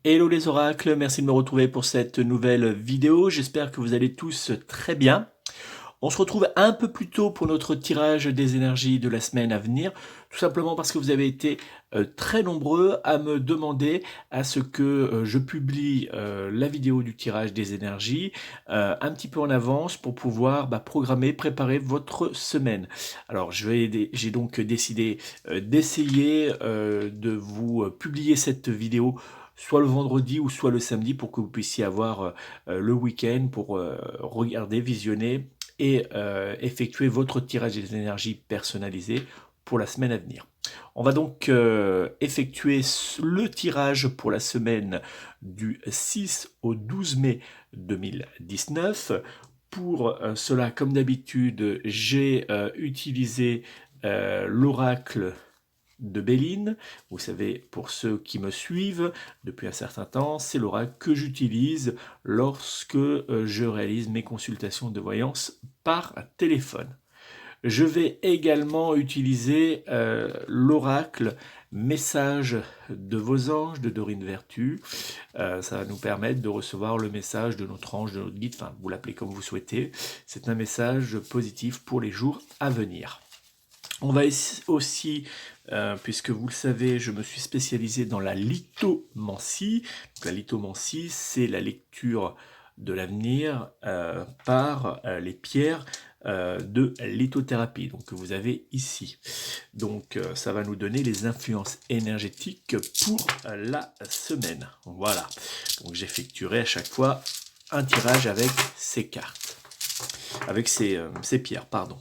Hello les oracles, merci de me retrouver pour cette nouvelle vidéo. J'espère que vous allez tous très bien. On se retrouve un peu plus tôt pour notre tirage des énergies de la semaine à venir, tout simplement parce que vous avez été très nombreux à me demander à ce que je publie la vidéo du tirage des énergies un petit peu en avance pour pouvoir programmer, préparer votre semaine. Alors j'ai donc décidé d'essayer de vous publier cette vidéo soit le vendredi ou soit le samedi pour que vous puissiez avoir le week-end pour regarder, visionner et effectuer votre tirage des énergies personnalisé pour la semaine à venir. On va donc effectuer le tirage pour la semaine du 6 au 12 mai 2019. Pour cela, comme d'habitude, j'ai utilisé l'oracle de Béline. Vous savez, pour ceux qui me suivent depuis un certain temps, c'est l'oracle que j'utilise lorsque je réalise mes consultations de voyance par téléphone. Je vais également utiliser l'oracle message de vos anges de Dorine Vertu. Ça va nous permettre de recevoir le message de notre ange, de notre guide, enfin vous l'appelez comme vous souhaitez. C'est un message positif pour les jours à venir. On va aussi, puisque vous le savez, je me suis spécialisé dans la lithomancie. Donc, la lithomancie, c'est la lecture de l'avenir par les pierres de lithothérapie, donc que vous avez ici. Donc ça va nous donner les influences énergétiques pour la semaine. Voilà. Donc j'effectuerai à chaque fois un tirage avec ces cartes, avec ces pierres, pardon.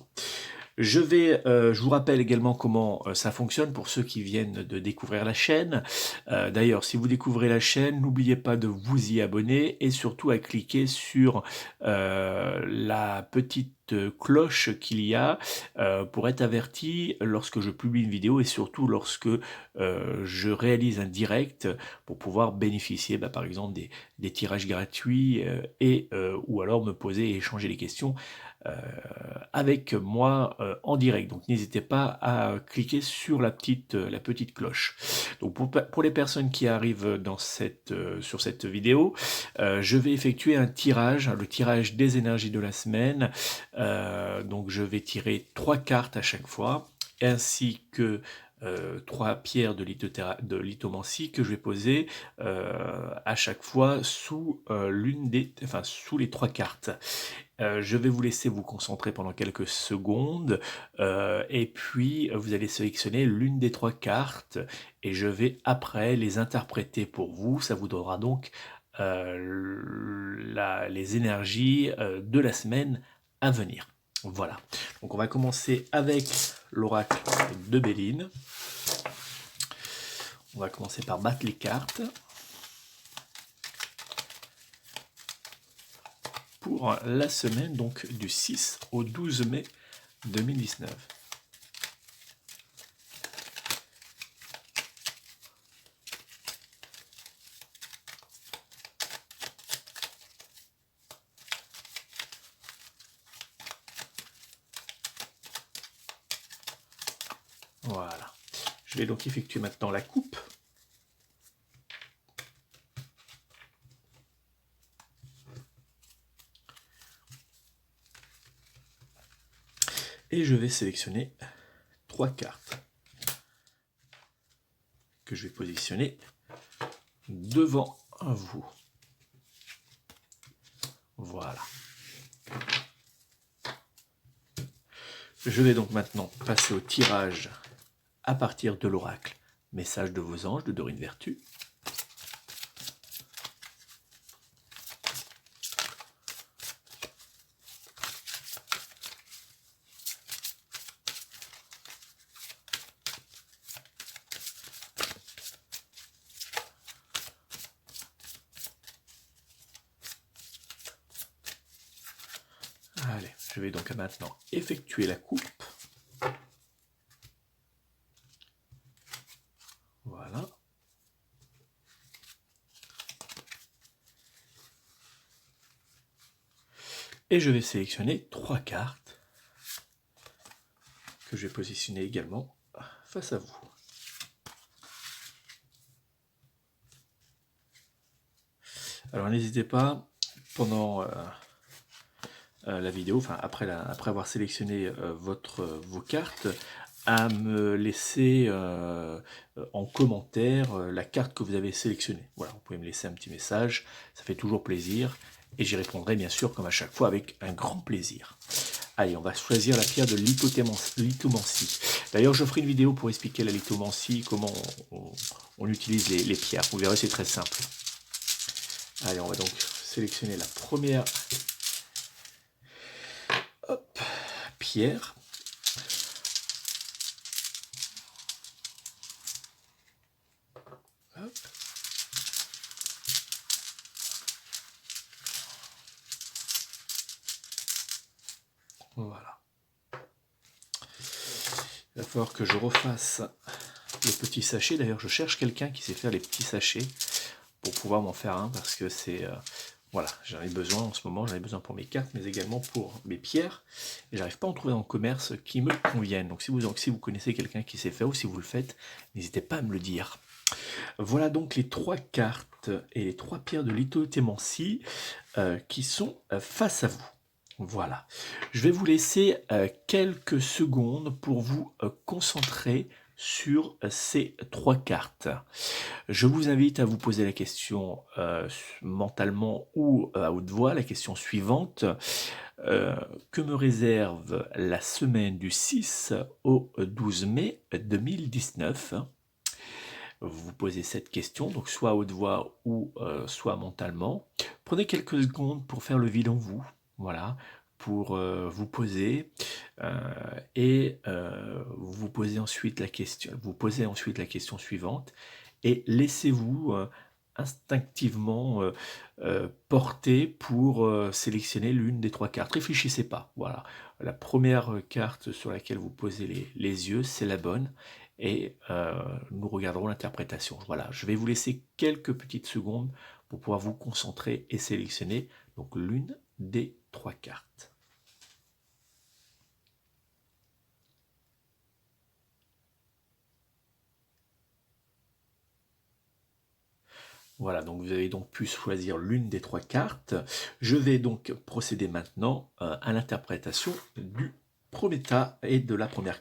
Je vous rappelle également comment ça fonctionne pour ceux qui viennent de découvrir la chaîne. D'ailleurs, si vous découvrez la chaîne, n'oubliez pas de vous y abonner et surtout à cliquer sur la petite cloche qu'il y a pour être averti lorsque je publie une vidéo et surtout lorsque je réalise un direct pour pouvoir bénéficier par exemple des tirages gratuits ou alors me poser et échanger les questions avec moi en direct. Donc n'hésitez pas à cliquer sur la petite cloche. Donc pour les personnes qui arrivent sur cette vidéo, je vais effectuer un tirage, le tirage des énergies de la semaine. Donc je vais tirer 3 cartes à chaque fois, ainsi que 3 pierres de lithomancie que je vais poser à chaque fois sous sous les 3 cartes. Je vais vous laisser vous concentrer pendant quelques secondes et puis vous allez sélectionner l'une des 3 cartes et je vais après les interpréter pour vous. Ça vous donnera donc les énergies de la semaine à venir. Voilà. Donc on va commencer avec l'oracle de Béline. On va commencer par battre les cartes. Pour la semaine donc du 6 au 12 mai 2019. Voilà. Je vais donc effectuer maintenant la coupe. Et je vais sélectionner 3 cartes que je vais positionner devant vous. Voilà. Je vais donc maintenant passer au tirage à partir de l'oracle Message de vos anges de Dorine Vertu. Allez, je vais donc maintenant effectuer la coupe. Voilà. Et je vais sélectionner 3 cartes que je vais positionner également face à vous. Alors n'hésitez pas, pendant la vidéo, enfin après avoir sélectionné vos cartes, à me laisser en commentaire la carte que vous avez sélectionnée. Voilà, vous pouvez me laisser un petit message, ça fait toujours plaisir, et j'y répondrai bien sûr comme à chaque fois avec un grand plaisir. Allez, on va choisir la pierre de lithomancie. D'ailleurs, je ferai une vidéo pour expliquer la lithomancie, comment on utilise les pierres. Vous verrez, c'est très simple. Allez, on va donc sélectionner la première pierre. Hop. Voilà. Il va falloir que je refasse le petit sachet. D'ailleurs, je cherche quelqu'un qui sait faire les petits sachets pour pouvoir m'en faire un, parce que c'est... voilà, j'en ai besoin en ce moment, j'en ai besoin pour mes cartes, mais également pour mes pierres. Et j'arrive pas à en trouver dans le commerce qui me conviennent. Donc si vous connaissez quelqu'un qui sait faire, ou si vous le faites, n'hésitez pas à me le dire. Voilà donc les 3 cartes et les 3 pierres de lithotémancie qui sont face à vous. Voilà. Je vais vous laisser quelques secondes pour vous concentrer sur ces 3 cartes. Je vous invite à vous poser la question mentalement ou à haute voix, la question suivante. Que me réserve la semaine du 6 au 12 mai 2019 ? Vous vous posez cette question, donc soit à haute voix ou soit mentalement. Prenez quelques secondes pour faire le vide en vous, voilà, pour vous poser et vous posez ensuite la question suivante et laissez-vous instinctivement porter pour sélectionner l'une des 3 cartes. Réfléchissez pas, voilà. La première carte sur laquelle vous posez les yeux, c'est la bonne. Et nous regarderons l'interprétation. Voilà, je vais vous laisser quelques petites secondes pour pouvoir vous concentrer et sélectionner donc l'une des 3 cartes. Voilà, donc vous avez donc pu choisir l'une des 3 cartes. Je vais donc procéder maintenant à l'interprétation du premier tas et de la première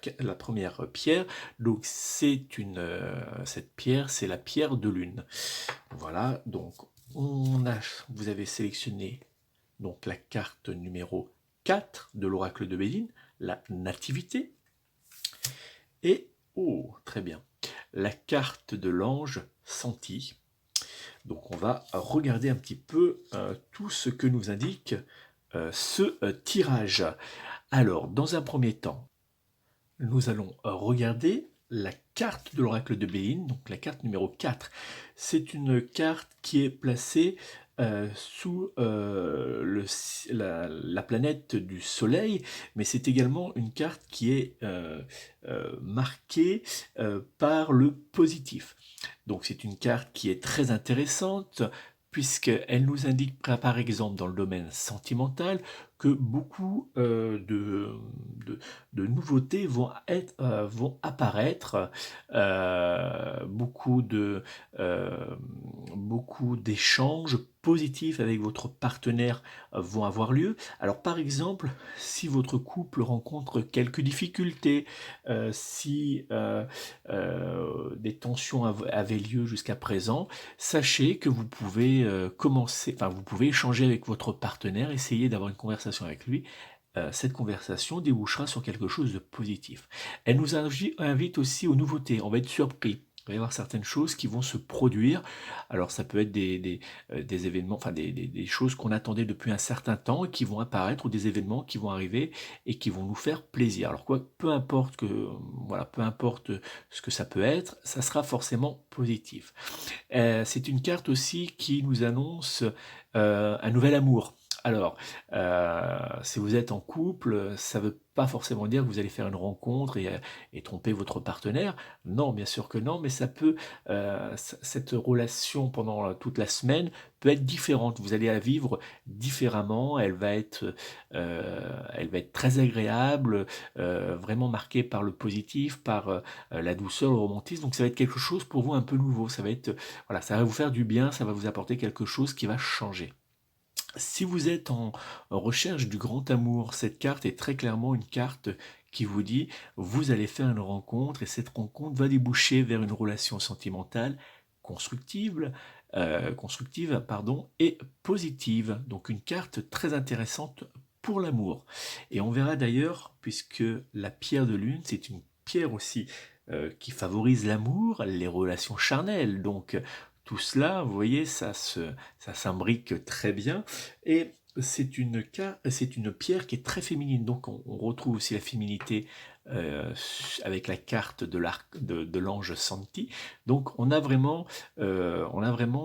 pierre. Donc cette pierre, c'est la pierre de lune. Voilà, donc vous avez sélectionné donc la carte numéro 4 de l'oracle de Béline, la nativité. Et, oh, très bien, la carte de l'ange senti. Donc on va regarder un petit peu tout ce que nous indique ce tirage. Alors, dans un premier temps, nous allons regarder la carte de l'oracle de Béline, donc la carte numéro 4. C'est une carte qui est placée sous la planète du Soleil, mais c'est également une carte qui est marquée par le positif. Donc c'est une carte qui est très intéressante, puisqu'elle nous indique, par exemple, dans le domaine sentimental, que beaucoup de nouveautés vont apparaître, beaucoup d'échanges positifs avec votre partenaire vont avoir lieu. Alors par exemple, si votre couple rencontre quelques difficultés, si des tensions avaient lieu jusqu'à présent, sachez que vous pouvez vous pouvez échanger avec votre partenaire, essayer d'avoir une conversation avec lui. Cette conversation débouchera sur quelque chose de positif. Elle nous invite aussi aux nouveautés. On va être surpris. Il va y avoir certaines choses qui vont se produire. Alors ça peut être des événements, enfin des choses qu'on attendait depuis un certain temps et qui vont apparaître, ou des événements qui vont arriver et qui vont nous faire plaisir. Alors peu importe ce que ça peut être, ça sera forcément positif. C'est une carte aussi qui nous annonce un nouvel amour. Alors, si vous êtes en couple, ça ne veut pas forcément dire que vous allez faire une rencontre et tromper votre partenaire. Non, bien sûr que non, mais ça peut, cette relation pendant toute la semaine peut être différente. Vous allez la vivre différemment. Elle va être très agréable, vraiment marquée par le positif, par la douceur, le romantisme. Donc ça va être quelque chose pour vous un peu nouveau. Ça va être, voilà, ça va vous faire du bien, ça va vous apporter quelque chose qui va changer. Si vous êtes en recherche du grand amour, cette carte est très clairement une carte qui vous dit vous allez faire une rencontre et cette rencontre va déboucher vers une relation sentimentale constructive, constructive pardon, et positive. Donc une carte très intéressante pour l'amour. Et on verra d'ailleurs, puisque la pierre de lune, c'est une pierre aussi qui favorise l'amour, les relations charnelles. Donc tout cela, vous voyez, ça s'imbrique très bien. Et c'est une pierre qui est très féminine, donc on retrouve aussi la féminité avec la carte de l'ange Santi. Donc on a vraiment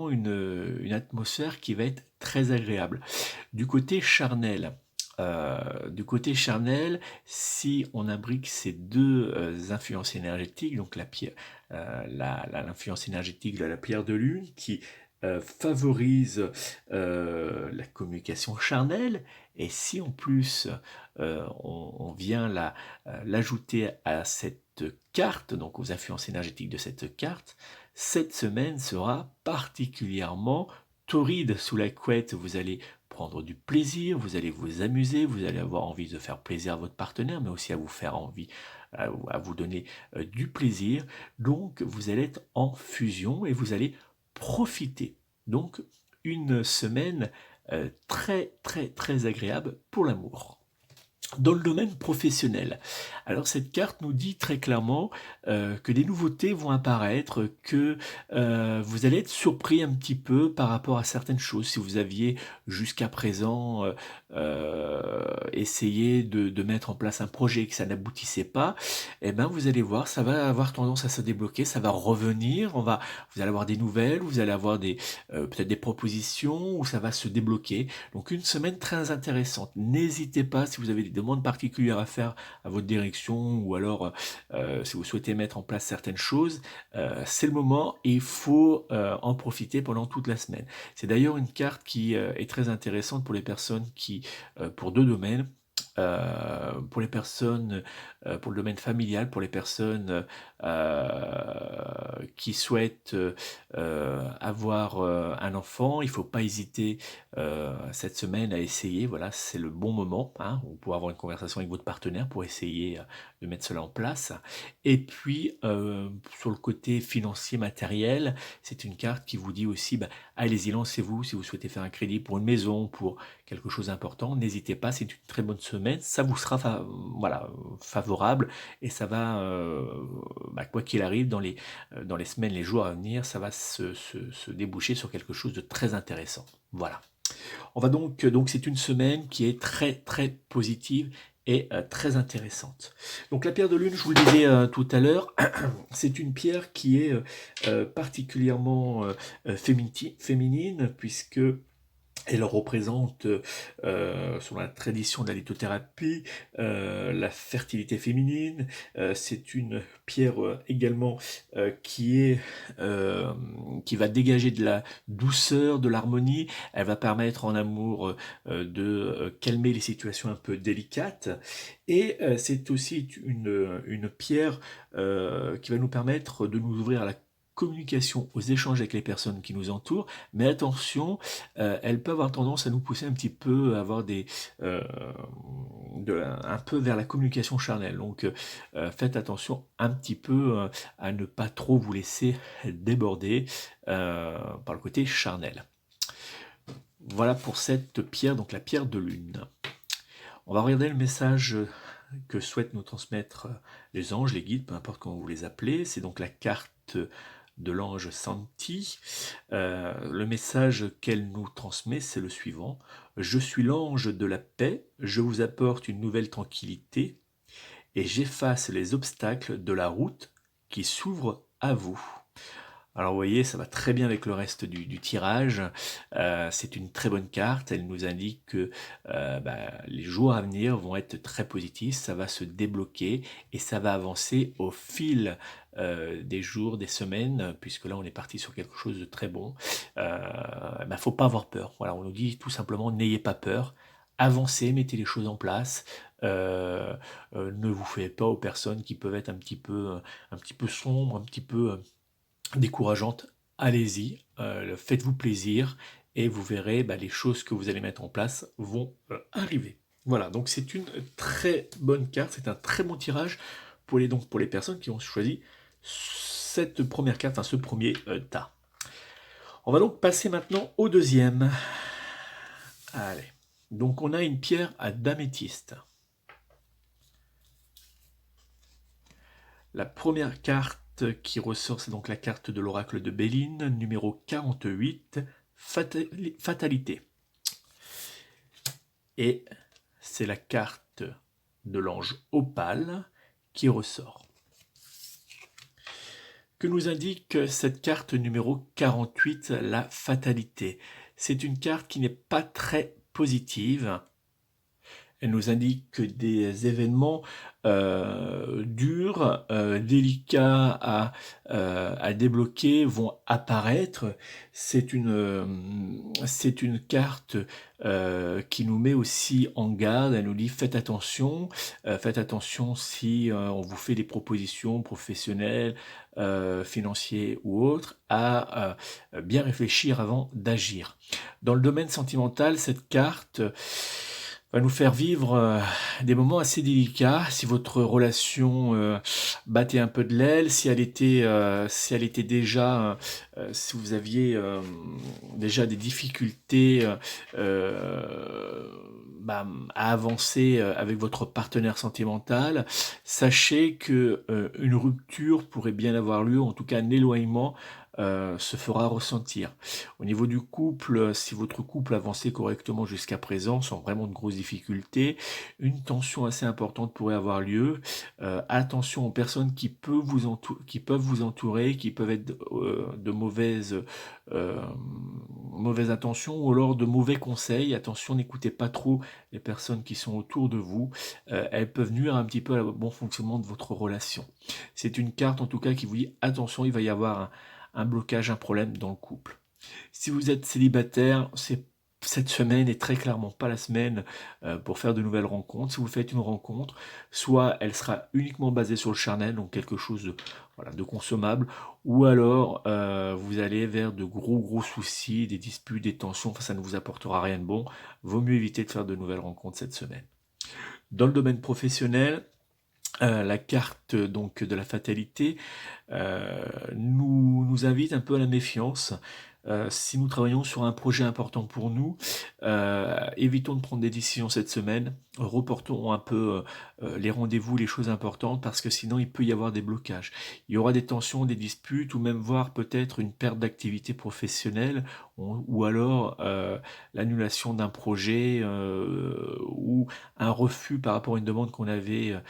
une atmosphère qui va être très agréable. Du côté charnel, si on imbrique ces deux influences énergétiques, donc l'influence énergétique de la pierre de lune qui favorise la communication charnelle, et si en plus on vient l'ajouter à cette carte, donc aux influences énergétiques de cette carte, cette semaine sera particulièrement torride sous la couette. Vous allez prendre du plaisir, vous allez vous amuser, vous allez avoir envie de faire plaisir à votre partenaire, mais aussi à vous faire envie, à vous donner du plaisir. Donc vous allez être en fusion et vous allez profiter. Donc une semaine très très très agréable pour l'amour. Dans le domaine professionnel, alors cette carte nous dit très clairement que des nouveautés vont apparaître, que vous allez être surpris un petit peu par rapport à certaines choses. Si vous aviez jusqu'à présent essayé de mettre en place un projet et que ça n'aboutissait pas, eh ben vous allez voir, ça va avoir tendance à se débloquer, ça va revenir, vous allez avoir des nouvelles, vous allez avoir peut-être des propositions, où ça va se débloquer. Donc une semaine très intéressante. N'hésitez pas si vous avez des demandes particulières à faire à votre direction ou alors si vous souhaitez mettre en place certaines choses, c'est le moment et il faut en profiter pendant toute la semaine. C'est d'ailleurs une carte qui est très intéressante pour les personnes pour deux domaines. Pour les personnes, pour le domaine familial, pour les personnes qui souhaitent avoir un enfant, il ne faut pas hésiter cette semaine à essayer. Voilà, c'est le bon moment, hein. Vous pouvez avoir une conversation avec votre partenaire pour essayer de mettre cela en place. Et puis, sur le côté financier matériel, c'est une carte qui vous dit aussi, bah, allez-y, lancez-vous si vous souhaitez faire un crédit pour une maison, pour quelque chose d'important. N'hésitez pas, c'est une très bonne semaine. Ça vous sera voilà, favorable et ça va, bah, quoi qu'il arrive, dans les semaines, les jours à venir, ça va se déboucher sur quelque chose de très intéressant. Voilà. On va donc c'est une semaine qui est très très positive et très intéressante. Donc la pierre de lune, je vous le disais tout à l'heure, c'est une pierre qui est particulièrement féminine puisque elle représente, selon la tradition de la lithothérapie, la fertilité féminine. C'est une pierre également qui va dégager de la douceur, de l'harmonie. Elle va permettre en amour de calmer les situations un peu délicates. Et c'est aussi une pierre qui va nous permettre de nous ouvrir à la communication, aux échanges avec les personnes qui nous entourent, mais attention, elle peut avoir tendance à nous pousser un petit peu à avoir euh, un peu vers la communication charnelle. Donc faites attention un petit peu à ne pas trop vous laisser déborder par le côté charnel. Voilà pour cette pierre, donc la pierre de lune. On va regarder le message que souhaitent nous transmettre les anges, les guides, peu importe comment vous les appelez. C'est donc la carte de l'ange Santi. Le message qu'elle nous transmet, c'est le suivant. Je suis l'ange de la paix, je vous apporte une nouvelle tranquillité et j'efface les obstacles de la route qui s'ouvre à vous. Alors vous voyez, ça va très bien avec le reste du tirage. C'est une très bonne carte. Elle nous indique que les jours à venir vont être très positifs. Ça va se débloquer et ça va avancer au fil des jours, des semaines, puisque là on est parti sur quelque chose de très bon. Faut pas avoir peur. Voilà, on nous dit tout simplement n'ayez pas peur. Avancez, mettez les choses en place. Euh, ne vous faites pas aux personnes qui peuvent être un petit peu sombres, un petit peu décourageante, allez-y, faites-vous plaisir et vous verrez les choses que vous allez mettre en place vont arriver. Voilà, donc c'est une très bonne carte, c'est un très bon tirage pour les personnes qui ont choisi cette première carte, ce premier tas. On va donc passer maintenant au deuxième. Allez, donc on a une pierre à d'améthyste. La première carte qui ressort, c'est donc la carte de l'oracle de Béline, numéro 48, Fatalité. Et c'est la carte de l'ange Opale qui ressort. Que nous indique cette carte numéro 48, la Fatalité? C'est une carte qui n'est pas très positive. Elle nous indique que des événements durs, délicats à débloquer vont apparaître. C'est une carte qui nous met aussi en garde. Elle nous dit faites attention si on vous fait des propositions professionnelles, financières ou autres, à bien réfléchir avant d'agir. Dans le domaine sentimental, cette carte va nous faire vivre des moments assez délicats. Si votre relation battait un peu de l'aile, si elle était déjà, si vous aviez déjà des difficultés à avancer avec votre partenaire sentimental, sachez que une rupture pourrait bien avoir lieu, en tout cas un éloignement se fera ressentir. Au niveau du couple, si votre couple avançait correctement jusqu'à présent, sans vraiment de grosses difficultés, une tension assez importante pourrait avoir lieu. Attention aux personnes qui peuvent vous entourer, qui peuvent être de mauvaises intentions ou alors de mauvais conseils. Attention, n'écoutez pas trop les personnes qui sont autour de vous. Elles peuvent nuire un petit peu au bon fonctionnement de votre relation. C'est une carte en tout cas qui vous dit attention, il va y avoir un blocage, un problème dans le couple. Si vous êtes célibataire, cette semaine est très clairement pas la semaine pour faire de nouvelles rencontres. Si vous faites une rencontre, soit elle sera uniquement basée sur le charnel, donc quelque chose de consommable, ou alors vous allez vers de gros soucis, des disputes, des tensions, ça ne vous apportera rien de bon. Vaut mieux éviter de faire de nouvelles rencontres cette semaine. Dans le domaine professionnel, la carte donc de la fatalité nous invite un peu à la méfiance. Si nous travaillons sur un projet important pour nous, évitons de prendre des décisions cette semaine, reportons un peu les rendez-vous, les choses importantes, parce que sinon il peut y avoir des blocages. Il y aura des tensions, des disputes, ou même voire peut-être une perte d'activité professionnelle, ou alors l'annulation d'un projet, ou un refus par rapport à une demande qu'on avait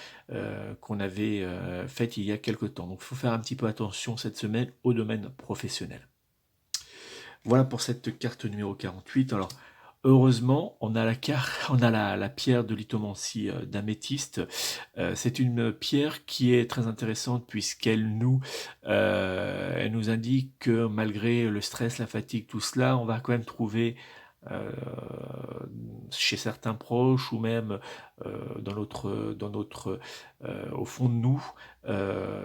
faite il y a quelque temps. Donc il faut faire un petit peu attention cette semaine au domaine professionnel. Voilà pour cette carte numéro 48. Alors, heureusement, on a la pierre de lithomancie d'améthyste. C'est une pierre qui est très intéressante elle nous indique que malgré le stress, la fatigue, tout cela, on va quand même trouver euh, chez certains proches ou même au fond de nous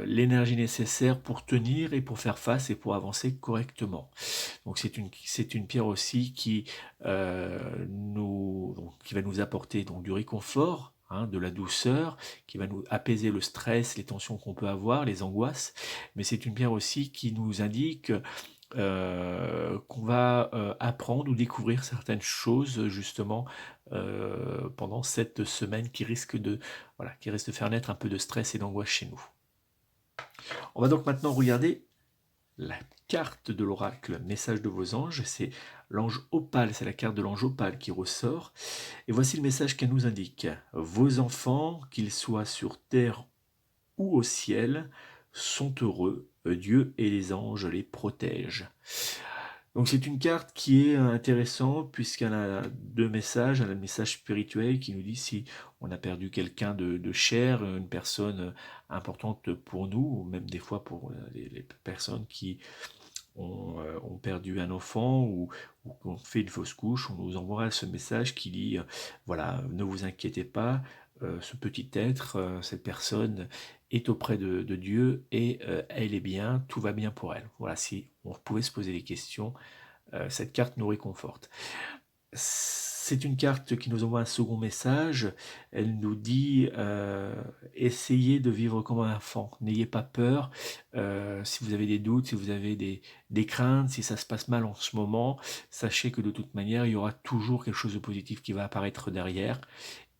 l'énergie nécessaire pour tenir et pour faire face et pour avancer correctement. Donc c'est une pierre aussi qui va nous apporter donc du réconfort, de la douceur, qui va nous apaiser le stress, les tensions qu'on peut avoir, les angoisses. Mais c'est une pierre aussi qui nous indique qu'on va apprendre ou découvrir certaines choses justement pendant cette semaine qui risque de faire naître un peu de stress et d'angoisse chez nous. On va donc maintenant regarder la carte de l'oracle message de vos anges, c'est l'ange opale, c'est la carte de l'ange opale qui ressort. Et voici le message qu'elle nous indique. Vos enfants, qu'ils soient sur terre ou au ciel, sont heureux Dieu et les anges les protègent. Donc c'est une carte qui est intéressante puisqu'elle a deux messages. Elle a le message spirituel qui nous dit si on a perdu quelqu'un de cher, une personne importante pour nous, ou même des fois pour les personnes qui ont perdu un enfant ou qu'on fait une fausse couche, on nous envoie ce message qui dit voilà, ne vous inquiétez pas, ce petit être, cette personne est auprès de Dieu et elle est bien, tout va bien pour elle. Voilà, si on pouvait se poser des questions, cette carte nous réconforte. C'est une carte qui nous envoie un second message. Elle nous dit essayez de vivre comme un enfant. N'ayez pas peur. Si vous avez des doutes, si vous avez des craintes, si ça se passe mal en ce moment, sachez que de toute manière, il y aura toujours quelque chose de positif qui va apparaître derrière.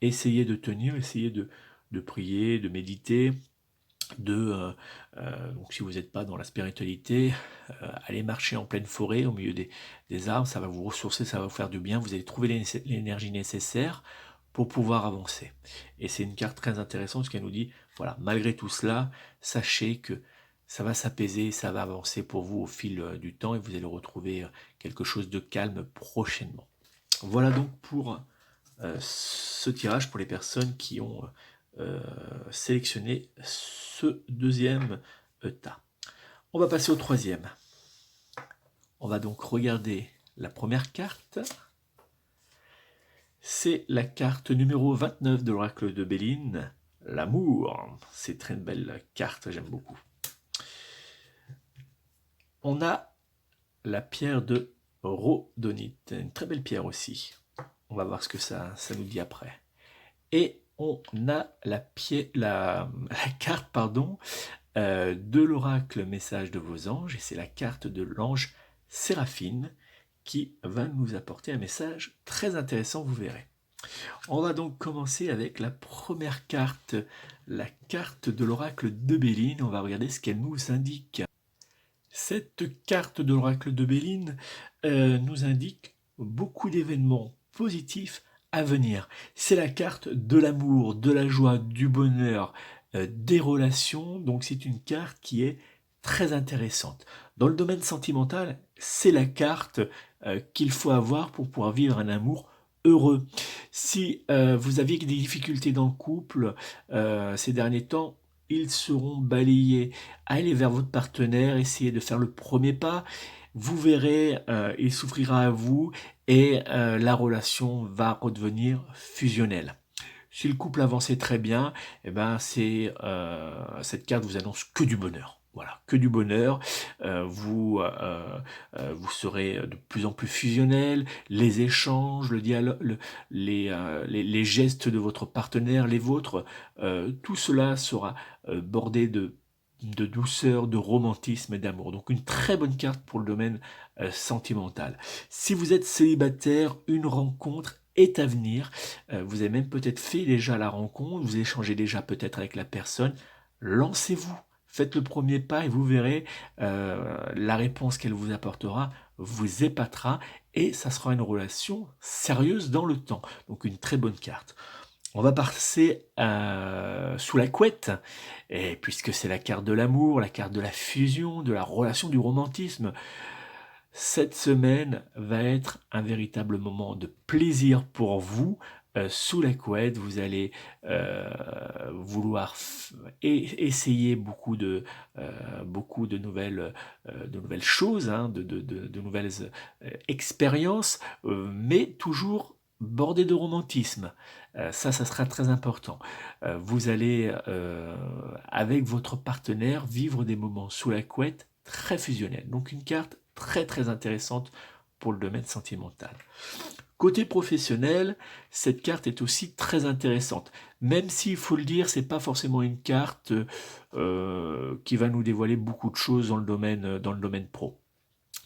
Essayez de tenir, essayez de prier, de méditer, donc si vous n'êtes pas dans la spiritualité, allez marcher en pleine forêt au milieu des arbres, ça va vous ressourcer, ça va vous faire du bien, vous allez trouver l'énergie nécessaire pour pouvoir avancer. Et c'est une carte très intéressante parce qu'elle nous dit, voilà, malgré tout cela, sachez que ça va s'apaiser, ça va avancer pour vous au fil du temps et vous allez retrouver quelque chose de calme prochainement. Voilà donc pour ce tirage pour les personnes qui ont sélectionné ce deuxième tas. On va passer au troisième. On va donc regarder la première carte. C'est la carte numéro 29 de l'oracle de Béline, l'amour. C'est très belle carte, j'aime beaucoup. On a la pierre de rhodonite, une très belle pierre aussi. On va voir ce que ça nous dit après. Et on a la carte de l'oracle message de vos anges, et c'est la carte de l'ange Séraphine qui va nous apporter un message très intéressant, vous verrez. On va donc commencer avec la première carte, la carte de l'oracle de Béline. On va regarder ce qu'elle nous indique. Cette carte de l'oracle de Béline nous indique beaucoup d'événements positifs à venir. C'est la carte de l'amour, de la joie, du bonheur, des relations. Donc c'est une carte qui est très intéressante. Dans le domaine sentimental, c'est la carte qu'il faut avoir pour pouvoir vivre un amour heureux. Si vous aviez des difficultés dans le couple ces derniers temps, ils seront balayés. Allez vers votre partenaire, essayez de faire le premier pas. Vous verrez, il s'ouvrira à vous et la relation va redevenir fusionnelle. Si le couple avançait très bien, eh ben cette carte vous annonce que du bonheur. Voilà, que du bonheur. Vous serez de plus en plus fusionnel. Les échanges, le dialogue, les gestes de votre partenaire, les vôtres, tout cela sera bordé de douceur, de romantisme et d'amour. Donc une très bonne carte pour le domaine sentimental. Si vous êtes célibataire, une rencontre est à venir. Vous avez même peut-être fait déjà la rencontre, vous échangez déjà peut-être avec la personne. Lancez-vous, faites le premier pas et vous verrez la réponse qu'elle vous apportera vous épatera et ça sera une relation sérieuse dans le temps. Donc une très bonne carte. On va passer sous la couette, et puisque c'est la carte de l'amour, la carte de la fusion, de la relation, du romantisme. Cette semaine va être un véritable moment de plaisir pour vous. Sous la couette, vous allez vouloir essayer beaucoup de nouvelles choses, hein, de nouvelles expériences, mais toujours bordé de romantisme. Ça sera très important. Vous allez, avec votre partenaire, vivre des moments sous la couette très fusionnels. Donc une carte très très intéressante pour le domaine sentimental. Côté professionnel, cette carte est aussi très intéressante. Même s'il faut le dire, c'est pas forcément une carte qui va nous dévoiler beaucoup de choses dans le domaine pro.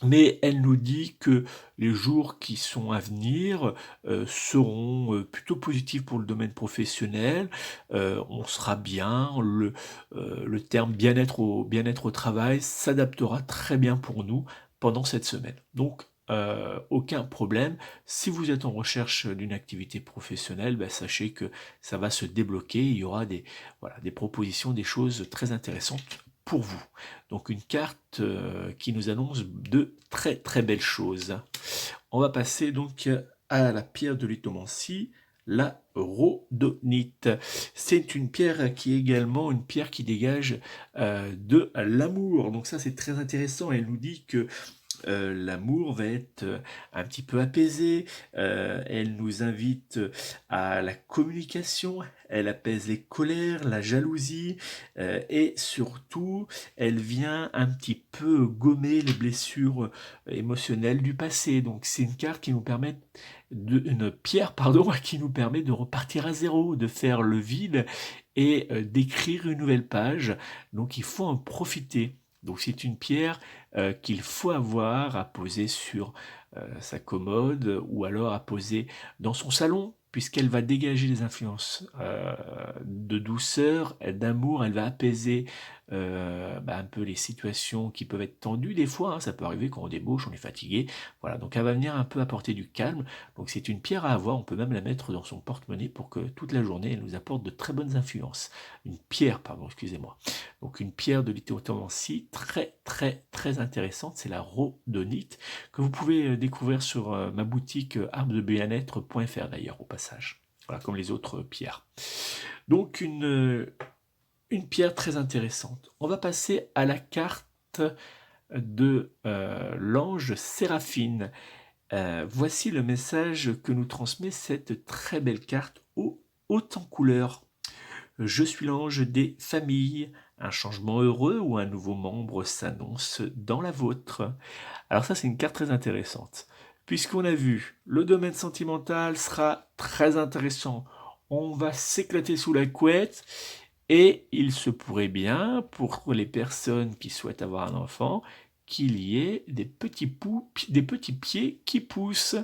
Mais elle nous dit que les jours qui sont à venir seront plutôt positifs pour le domaine professionnel. On sera bien. Le terme bien-être au travail s'adaptera très bien pour nous pendant cette semaine. Donc, aucun problème. Si vous êtes en recherche d'une activité professionnelle, sachez que ça va se débloquer. Il y aura des propositions, des choses très intéressantes pour vous. Donc une carte qui nous annonce de très très belles choses. On va passer donc à la pierre de lithomancie, la rhodonite. C'est une pierre qui est également une pierre qui dégage de l'amour. Donc ça c'est très intéressant. Elle nous dit que l'amour va être un petit peu apaisé, elle nous invite à la communication, elle apaise les colères, la jalousie, et surtout, elle vient un petit peu gommer les blessures émotionnelles du passé. Donc c'est une carte qui nous permet une pierre, pardon, qui nous permet de repartir à zéro, de faire le vide et d'écrire une nouvelle page. Donc il faut en profiter. Donc c'est une pierre qu'il faut avoir à poser sur sa commode ou alors à poser dans son salon, puisqu'elle va dégager des influences de douceur, d'amour, elle va apaiser un peu les situations qui peuvent être tendues des fois, hein, ça peut arriver quand on débauche, on est fatigué, voilà, donc elle va venir un peu apporter du calme, donc c'est une pierre à avoir, on peut même la mettre dans son porte-monnaie pour que toute la journée elle nous apporte de très bonnes influences. Une pierre, pardon, excusez-moi. Donc une pierre de lithomancie très très très intéressante, c'est la rhodonite, que vous pouvez découvrir sur ma boutique arbredebienêtre.fr d'ailleurs au passage. Voilà, comme les autres pierres. Donc une pierre très intéressante. On va passer à la carte de l'ange Séraphine. Voici le message que nous transmet cette très belle carte haute en couleurs. Je suis l'ange des familles. Un changement heureux ou un nouveau membre s'annonce dans la vôtre. Alors ça, c'est une carte très intéressante. Puisqu'on a vu, le domaine sentimental sera très intéressant. On va s'éclater sous la couette et il se pourrait bien, pour les personnes qui souhaitent avoir un enfant, qu'il y ait des petits pieds qui poussent.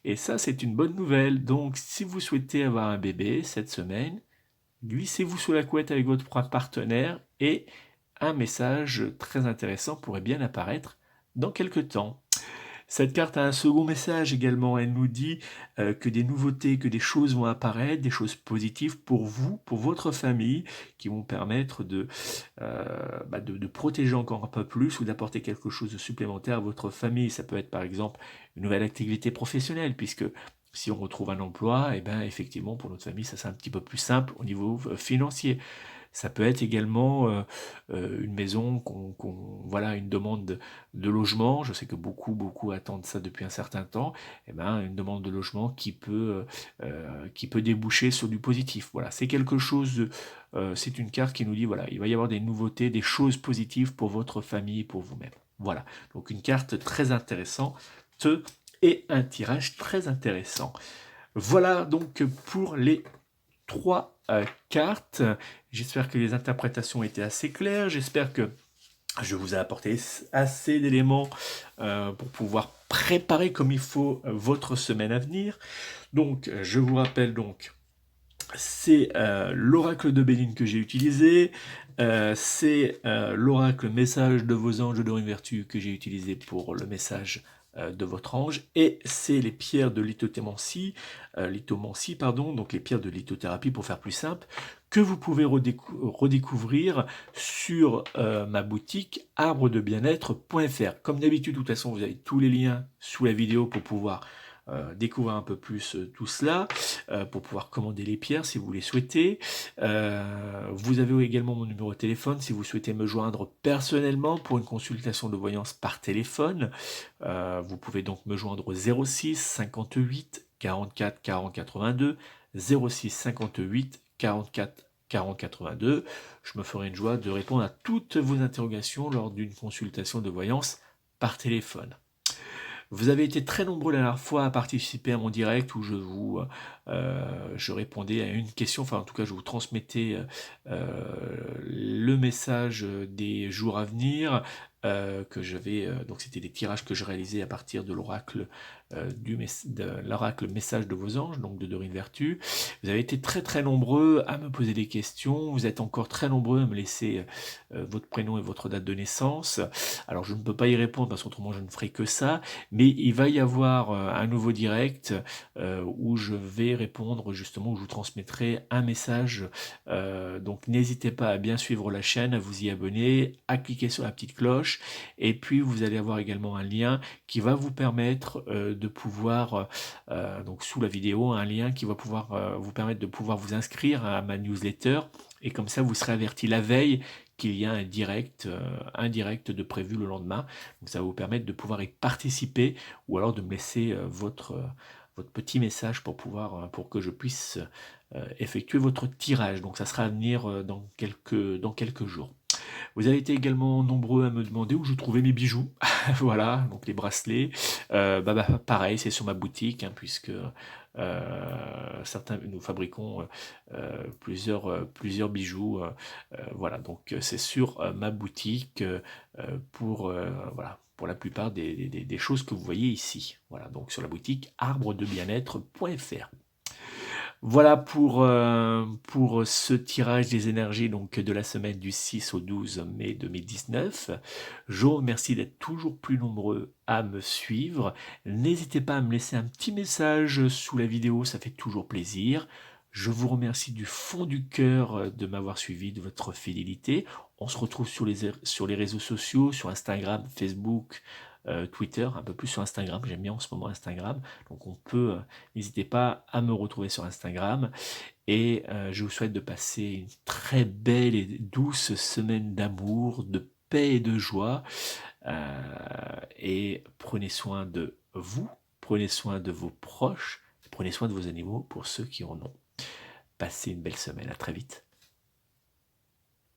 Et ça, c'est une bonne nouvelle. Donc, si vous souhaitez avoir un bébé cette semaine, glissez-vous sous la couette avec votre partenaire et un message très intéressant pourrait bien apparaître dans quelques temps. Cette carte a un second message également. Elle nous dit que des nouveautés, que des choses vont apparaître, des choses positives pour vous, pour votre famille, qui vont permettre de protéger encore un peu plus ou d'apporter quelque chose de supplémentaire à votre famille. Ça peut être par exemple une nouvelle activité professionnelle, puisque si on retrouve un emploi, et ben effectivement pour notre famille, ça c'est un petit peu plus simple au niveau financier. Ça peut être également une maison, voilà, une demande de logement. Je sais que beaucoup attendent ça depuis un certain temps. Et ben, une demande de logement qui peut déboucher sur du positif. Voilà, c'est quelque chose c'est une carte qui nous dit, voilà, il va y avoir des nouveautés, des choses positives pour votre famille et pour vous-même. Voilà, donc une carte très intéressante et un tirage très intéressant. Voilà donc pour les 3 cartes. J'espère que les interprétations étaient assez claires. J'espère que je vous ai apporté assez d'éléments pour pouvoir préparer comme il faut votre semaine à venir. Donc, je vous rappelle donc, c'est l'oracle de Béline que j'ai utilisé, c'est l'oracle message de vos anges de vertu que j'ai utilisé pour le message de votre ange, et c'est les pierres de lithomancie, donc les pierres de lithothérapie pour faire plus simple, que vous pouvez redécouvrir sur ma boutique arbredebienêtre.fr. Comme d'habitude, de toute façon, vous avez tous les liens sous la vidéo pour pouvoir découvrir un peu plus tout cela, pour pouvoir commander les pierres si vous les souhaitez. Vous avez également mon numéro de téléphone si vous souhaitez me joindre personnellement pour une consultation de voyance par téléphone. Vous pouvez donc me joindre au 06 58 44 40 82, 06 58 44 40 82. Je me ferai une joie de répondre à toutes vos interrogations lors d'une consultation de voyance par téléphone. Vous avez été très nombreux la dernière fois à participer à mon direct où je répondais à une question, enfin en tout cas je vous transmettais le message des jours à venir, que donc c'était des tirages que je réalisais à partir de l'oracle de l'oracle message de vos anges, donc de Dorine Vertu. Vous avez été très très nombreux à me poser des questions, vous êtes encore très nombreux à me laisser votre prénom et votre date de naissance. Alors je ne peux pas y répondre parce qu'autrement je ne ferai que ça, mais il va y avoir un nouveau direct où je vais répondre justement, où je vous transmettrai un message. Donc n'hésitez pas à bien suivre la chaîne, à vous y abonner, à cliquer sur la petite cloche, et puis vous allez avoir également un lien qui va vous permettre de pouvoir, donc sous la vidéo, un lien qui va pouvoir vous permettre de pouvoir vous inscrire à ma newsletter, et comme ça vous serez averti la veille qu'il y a un direct de prévu le lendemain. Donc ça va vous permettre de pouvoir y participer, ou alors de me laisser votre petit message pour que je puisse effectuer votre tirage. Donc ça sera à venir dans quelques jours. Vous avez été également nombreux à me demander où je trouvais mes bijoux. Voilà, donc les bracelets. Pareil, c'est sur ma boutique, hein, puisque nous fabriquons plusieurs bijoux. Voilà, donc c'est sur ma boutique voilà, pour la plupart des choses que vous voyez ici. Voilà, donc sur la boutique arbredebienêtre.fr. Voilà pour ce tirage des énergies donc de la semaine du 6 au 12 mai 2019. Je vous remercie d'être toujours plus nombreux à me suivre. N'hésitez pas à me laisser un petit message sous la vidéo, ça fait toujours plaisir. Je vous remercie du fond du cœur de m'avoir suivi, de votre fidélité. On se retrouve sur les réseaux sociaux, sur Instagram, Facebook, Twitter, un peu plus sur Instagram. J'aime bien en ce moment Instagram. Donc n'hésitez pas à me retrouver sur Instagram. Et je vous souhaite de passer une très belle et douce semaine d'amour, de paix et de joie. Et prenez soin de vous, prenez soin de vos proches, prenez soin de vos animaux pour ceux qui en ont. Passez une belle semaine, à très vite.